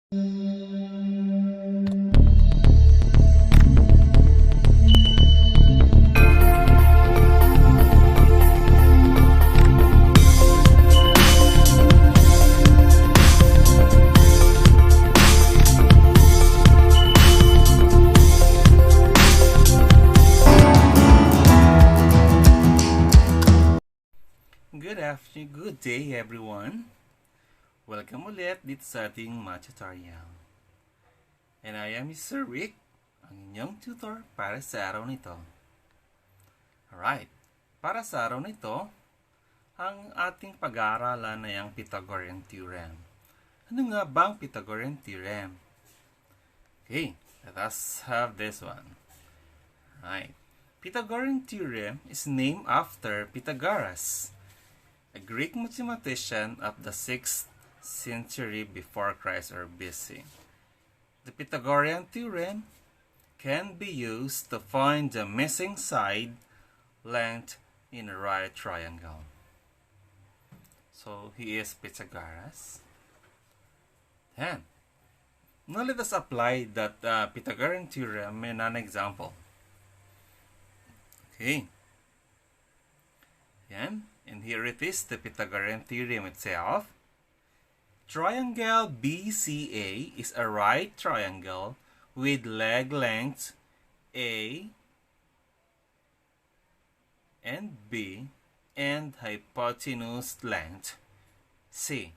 Good afternoon, good day everyone. Welcome ulit dito sa ating math tutorial. And I am Mr. Rick, ang inyong tutor para sa araw nito. Alright, para sa araw nito, ang ating pag-aaralan ay ang Pythagorean Theorem. Ano nga ba ang Pythagorean Theorem? Okay, let us have this one. Alright, Pythagorean Theorem is named after Pythagoras, a Greek mathematician of the 6th century before Christ or BC. The Pythagorean theorem can be used to find the missing side length in a right triangle. So, he is Pythagoras. Then, now let us apply that Pythagorean theorem in an example. Okay. Yan. And here it is, the Pythagorean theorem itself. Triangle BCA is a right triangle with leg lengths A and B and hypotenuse length C.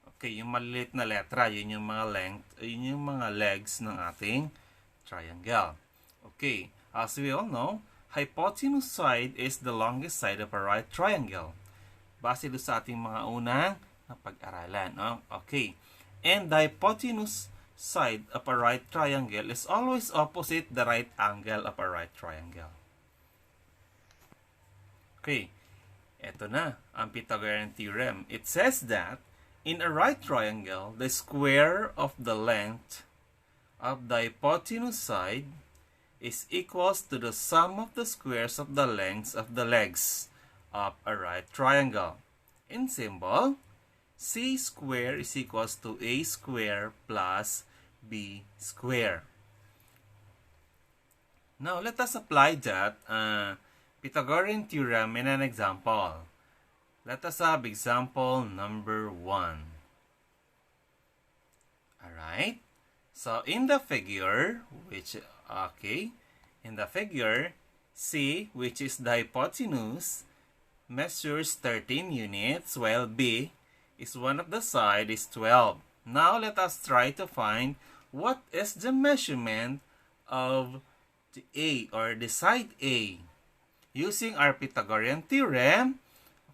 Okay, yung maliliit na letra, yun yung mga length, yun yung mga legs ng ating triangle. Okay, as we all know, hypotenuse side is the longest side of a right triangle. Base doon sa ating mga unang pag-aralan. Okay. And the hypotenuse side of a right triangle is always opposite the right angle of a right triangle. Okay. Ito na ang Pythagorean theorem. It says that in a right triangle, the square of the length of the hypotenuse side is equals to the sum of the squares of the lengths of the legs of a right triangle. In symbol, C square is equals to A square plus B square. Now, let us apply that Pythagorean theorem in an example. Let us have example number 1. Alright. So, in the figure, in the figure, C, which is the hypotenuse, measures 13 units, while B is one of the side is 12. Now, let us try to find what is the measurement of the A or the side A using our Pythagorean theorem.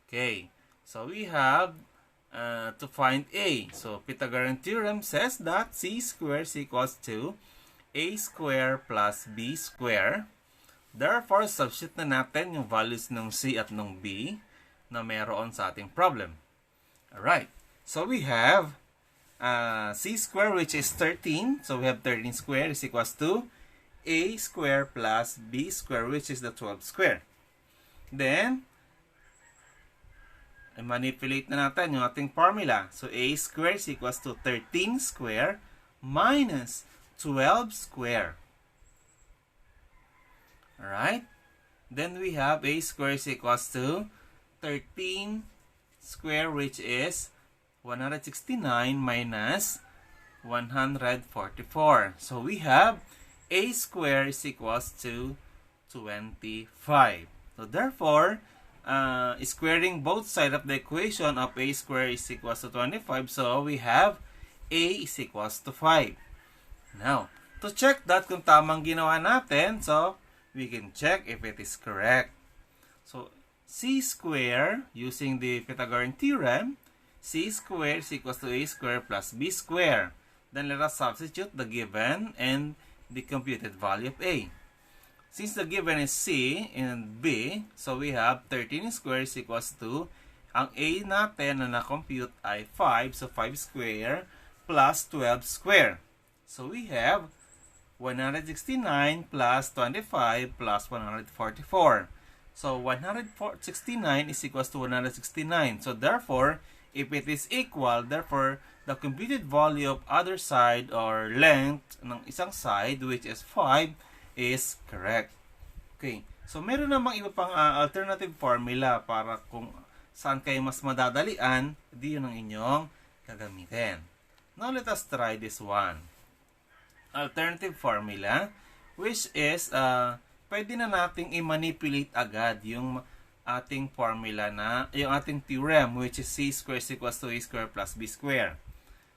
Okay, so we have to find A. So, Pythagorean theorem says that C squared is equals to A square plus B square. Therefore, substitute na natin yung values ng C at ng B na meron sa ating problem. Alright, so we have C square, which is 13. So, we have 13 square is equals to A square plus B square, which is the 12 square. Then, manipulate na natin yung ating formula. So, A square is equals to 13 square minus 12 square. Alright? Then, we have A square is equals to 13 square, which is 169 minus 144. So, we have A square is equals to 25. So, therefore, squaring both sides of the equation of A square is equals to 25. So, we have A is equals to 5. Now, to check that kung tamang ginawa natin, so, we can check if it is correct. So, C square, using the Pythagorean theorem, C square is equals to A square plus B square. Then, let us substitute the given and the computed value of A. Since the given is C and B, so we have 13 square is equals to, ang A natin na na-compute ay 5, so 5 square plus 12 square. So we have 169 plus 25 plus 144. So 169 is equals to 169. So therefore, If it is equal, therefore, the computed value of other side or length ng isang side, which is 5, is correct. Okay. So, meron namang iba pang alternative formula para kung saan kayo mas madadalian, di yun ang inyong gagamitin. Now, let us try this one. Alternative formula, which is, pwede na nating i-manipulate agad yung ating formula na, yung ating theorem, which is c squared is equals to a squared plus b squared.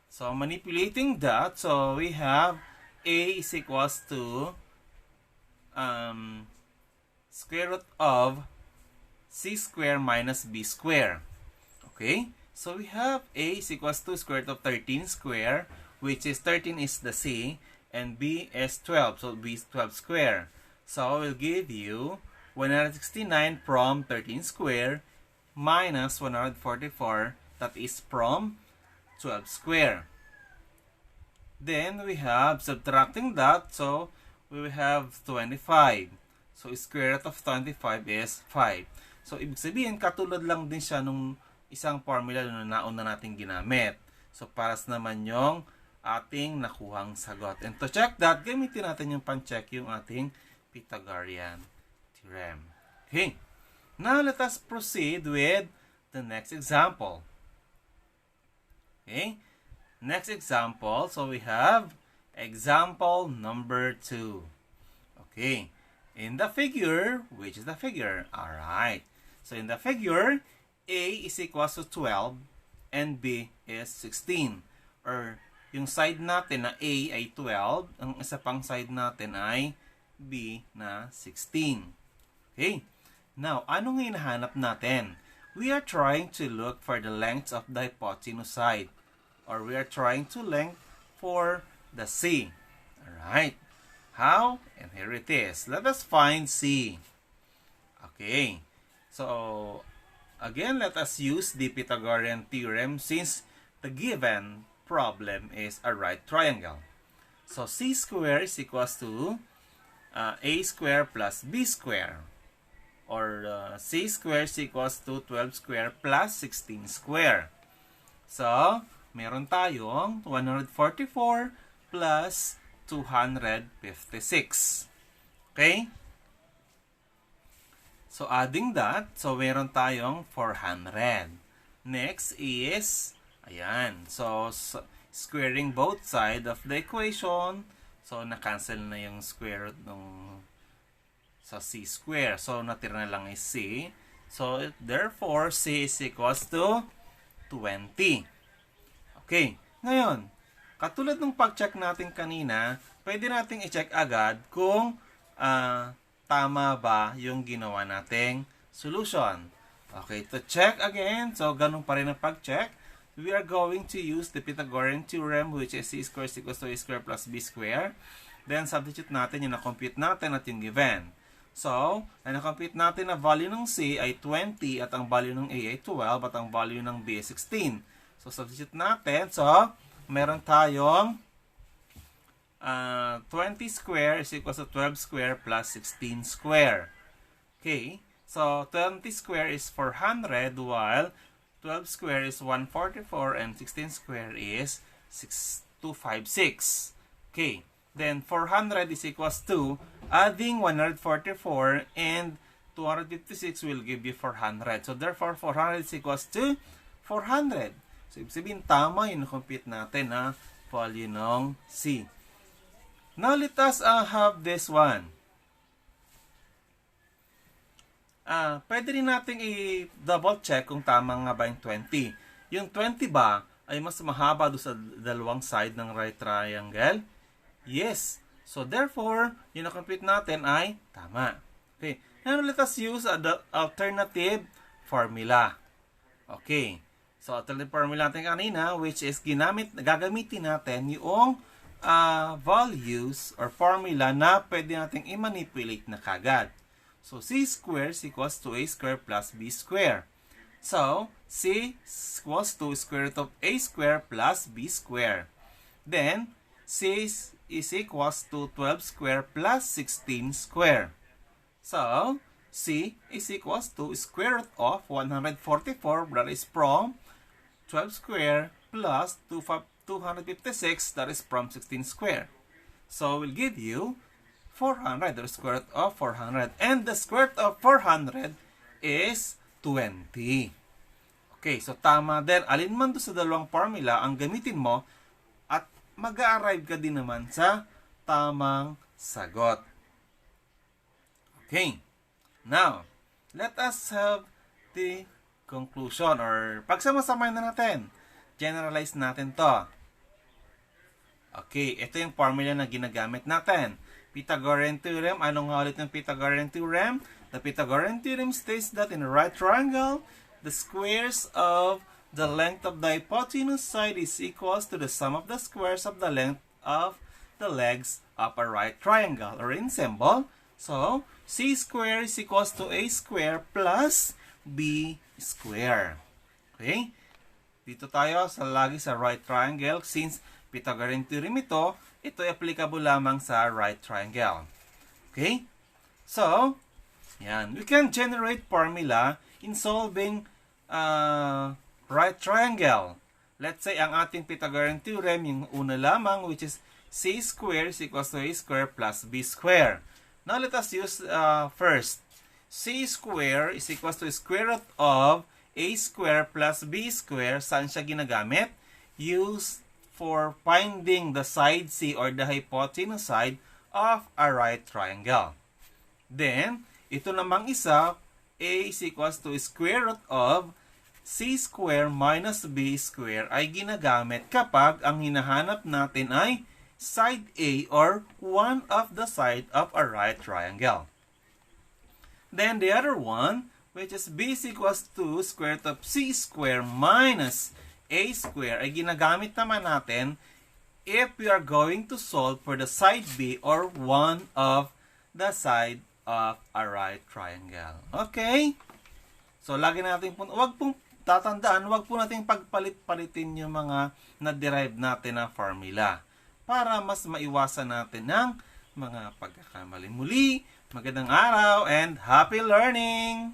So, manipulating that, so we have a is equals to square root of c squared minus b squared. Okay? So, we have a is equals to square root of 13 squared, which is 13 is the c, and b is 12, so b is 12 squared. So, I will give you 169 from 13 squared minus 144, that is from 12 squared. Then, we have subtracting that, so we will have 25. So, square root of 25 is 5. So, ibig sabihin, katulad lang din siya nung isang formula na nauna natin ginamit. So, paras naman yung ating nakuhang sagot. And to check that, gamitin natin yung pan-check yung ating Pythagorean Theorem. Okay. Now, let us proceed with the next example. Okay. Next example, so we have example number 2. Okay. In the figure, which is the figure? Alright. So, in the figure, A is equals to 12 and B is 16. Or, yung side natin na A ay 12, ang isa pang side natin ay B na 16. Okay. Now, anong hinahanap natin? We are trying to look for the length of the hypotenuse side. Or we are trying to length for the C. Alright. How? And here it is. Let us find C. Okay. So, again, let us use the Pythagorean Theorem since the given problem is a right triangle. So, C squared is equals to A squared plus B squared. Or C squared is equals to 12 squared plus 16 squared. So, meron tayong 144 plus 256. Okay? So, adding that, so meron tayong 400. Next is, ayan. So, squaring both sides of the equation. So, na-cancel na yung square root nung sa c square. So, natira na lang is c. So, therefore, c is equals to 20. Okay. Ngayon, katulad ng pag-check natin kanina, pwede nating i-check agad kung tama ba yung ginawa nating solution. Okay, to check again, so ganun pa rin ang pag-check. We are going to use the Pythagorean Theorem, which is c squared is equals to a squared plus b squared. Then, substitute natin yung na-compute natin at yung given. So, ang na-compute natin na value ng c ay 20 at ang value ng a ay 12 at ang value ng b ay 16. So, substitute natin. So, meron tayong 20 square is equals to 12 square plus 16 square. Okay. So, 20 square is 400 while 12 square is 144 and 16 square is 6256. Okay. Then, 400 is equals to adding 144 and 256 will give you 400. So, therefore, 400 is equals to 400. So, ibig sabihin, tama yung compute natin na value ng C. Now, let us have this one. Pwede rin natin i-double check kung tama nga ba yung 20. Yung 20 ba ay mas mahaba doon sa dalawang side ng right triangle? Yes. So, therefore, yung na-compute natin ay tama. Okay. Now, let us use the alternative formula. Okay. So, alternative formula natin kanina, which is gagamitin natin yung values or formula na pwede natin i-manipulate na kagad. So, c squared is equals to a squared plus b squared. So, c equals to square root of a squared plus b squared. Then, c is equals to 12 squared plus 16 squared. So, c is equals to square root of 144, that is from 12 square plus 256, that is from 16 square. So we'll give you 400, the square root of 400. And the square root of 400 is 20. Okay, so tama din. Alin man doon sa dalawang formula ang gamitin mo at mag-arrive ka din naman sa tamang sagot. Okay, now, let us have the conclusion or pagsama-samay na natin. Generalize natin to. Okay, ito yung formula na ginagamit natin. Pythagorean Theorem. Ano nga ulit ng Pythagorean Theorem? The Pythagorean Theorem states that in a right triangle, the squares of the length of the hypotenuse side is equals to the sum of the squares of the length of the legs of a right triangle. Or in symbol, so, c square is equals to a square plus b square. Okay? Dito tayo lagi sa right triangle. Since Pythagorean theorem ito ay applicable lamang sa right triangle. Okay? So, yan. We can generate formula in solving right triangle. Let's say, ang ating Pythagorean theorem, yung una lamang, which is c square is equals to a square plus b square. Now, let us use first. C square is equals to square root of a square plus b square. Saan siya ginagamit? Used for finding the side C or the hypotenuse side of a right triangle. Then, ito namang isa, a is equals to square root of c square minus b square ay ginagamit kapag ang hinahanap natin ay side A or one of the side of a right triangle. Then the other one, which is b is equals to square root of c square minus a square, ay ginagamit naman natin if we are going to solve for the side B or one of the side of a right triangle. Okay? So, lagi natin po, wag pong tatandaan, wag po natin pagpalit-palitin yung mga na-derive natin na formula para mas maiwasan natin ng mga pagkakamali. Muli, magandang araw and happy learning!